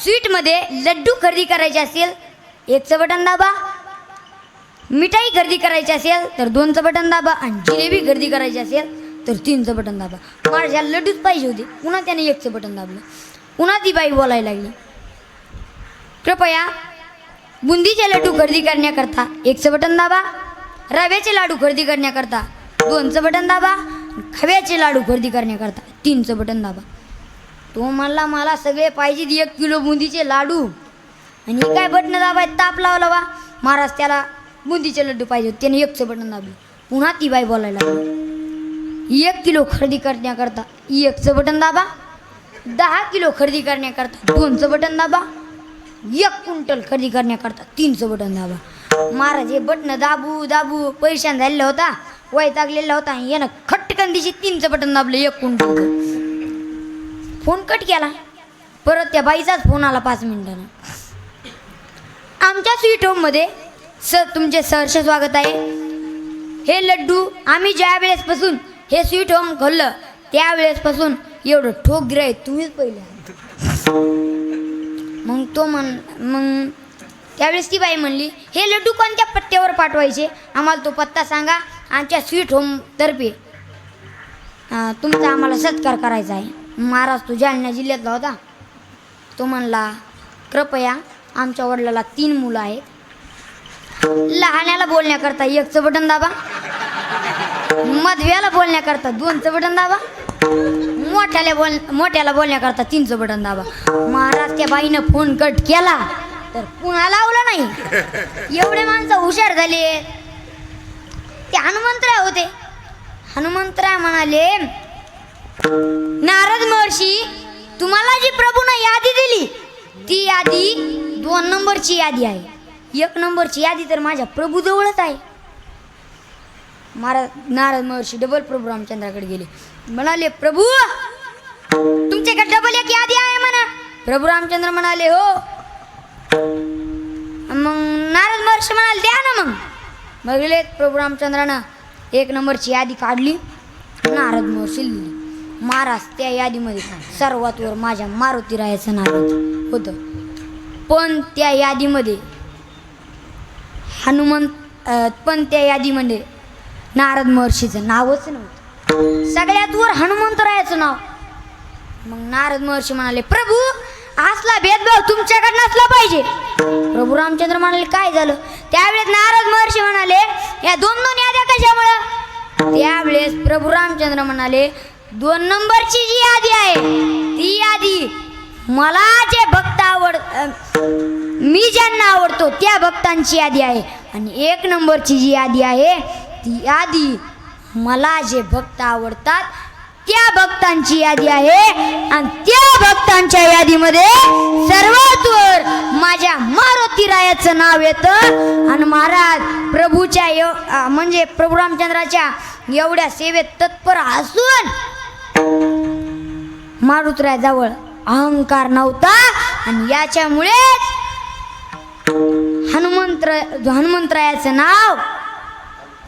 Sweet मध्ये लड्डू खरेदी करायचे असेल 1चं बटन दाबा, मिठाई खरेदी करायची असेल तर 2चं बटन दाबा आणि जिलेबी खरेदी करायची असेल तर 3चं बटन दाबा. माझ्या लड्डूच पाहिजे होते, पुन्हा त्याने 1चं बटन दाबलं. पुन्हा ती बाई बोलायला लागली, कृपया बुंदीचे लाडू खरेदी करण्याकरता 1चं बटन दाबा, रव्याचे लाडू खरेदी करण्याकरता 2चं बटन दाबा, खव्याचे लाडू खरेदी करण्याकरता 3चं बटन दाबा. तो म्हणला मला सगळे पाहिजे 1 किलो बुंदीचे लाडू आणि काय बटन दाबाय ताप लावला वा. महाराज त्याला बुंदीचे लड्डू पाहिजे होते, त्याने 1चं बटन दाबलं. पुन्हा ती बाई बोलायला लागली, 1 किलो खरेदी करण्याकरता 1चं बटन दाबा, 10 किलो खरेदी करण्याकरता 2चं बटन दाबा, 1 क्विंटल खरेदी करण्याकरता 3चं बटन दाबा. महाराज हे बटन दाबू दाबू परेशान झालेला होता, वैतागलेला होता. यानं खटकन दिशी 3चं बटन दाबलं 1 क्विंटलचं. फोन कट केला. परत त्या बाईचाच फोन आला 5 मिनिटानं. आमच्या स्वीट होममध्ये सर तुमचे सहर्ष स्वागत आहे. हे लड्डू आम्ही ज्या वेळेसपासून हे स्वीट होम खोललं त्यावेळेसपासून एवढं ठोक गिराय तुम्हीच पहिले. मग त्यावेळेस ती बाई म्हणली हे लड्डू कोणत्या पत्त्यावर पाठवायचे, आम्हाला तो पत्ता सांगा, आमच्या स्वीट होमतर्फे तुमचा आम्हाला सत्कार करायचा आहे. महाराज तो जालना जिल्ह्यातला होता. तो म्हणला कृपया आमच्या वडिलाला 3 मुलं आहेत. लहान्याला बोलण्याकरता 1चं बटन दाबा, मधव्याला बोलण्याकरता 2चं बटन दाबा, मोठ्याला बोलण्याकरता 3चं बटन दाबा. महाराज त्या बाईनं फोन कट केला तर पुन्हा लावला नाही. एवढे माणसं हुशार झाले. ते हनुमंतराय होते. हनुमंतराय म्हणाले नारद महर्षी तुम्हाला जी प्रभूनं यादी दिली ती यादी 2 नंबरची यादी आहे. 1 नंबरची यादी तर माझ्या प्रभूजवळच आहे. नारद महर्षी डबल प्रभू रामचंद्राकडे गेले. म्हणाले प्रभू तुमच्याकडे डबल 1 यादी आहे म्हणा. प्रभू रामचंद्र म्हणाले हो. मग नारद महर्षी म्हणाले द्या ना. मग गेले प्रभू रामचंद्रानं 1 नंबरची यादी काढली. नारद महर्षी लिहिली. महाराज त्या यादीमध्ये सर्वात वर माझ्या मारुती रायाचं नाव होतं. पण त्या यादीमध्ये त्या यादीमध्ये नारद महर्षीचं नावच नव्हतं. सगळ्यात वर हनुमंतरायाचं नाव. मग नारद महर्षी म्हणाले प्रभू असला भेदभाव तुमच्याकडे नसला पाहिजे. प्रभू रामचंद्र म्हणाले काय झालं. त्यावेळेस नारद महर्षी म्हणाले या 2 याद्या कशामुळं. त्यावेळेस प्रभू रामचंद्र म्हणाले 2 नंबरची जी यादी आहे ती यादी मला जे भक्त मी ज्यांना आवडतो त्या भक्तांची यादी आहे आणि 1 नंबरची जी यादी आहे ती यादी मला जे भक्त आवडतात त्या भक्तांची यादी आहे आणि त्या भक्तांच्या यादीमध्ये सर्वात वर माझ्या मारुती रायाचं नाव येतं. आणि महाराज प्रभूच्या म्हणजे प्रभू रामचंद्राच्या एवढ्या सेवेत तत्पर असून मारुतीरायाजवळ अहंकार नव्हता आणि याच्यामुळेच हनुमंतरायाचं नाव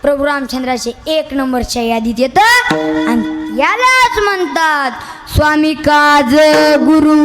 प्रभू रामचंद्राचे 1 नंबरच्या यादीत येतं आणि यालाच म्हणतात स्वामी काज गुरु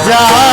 माझ्या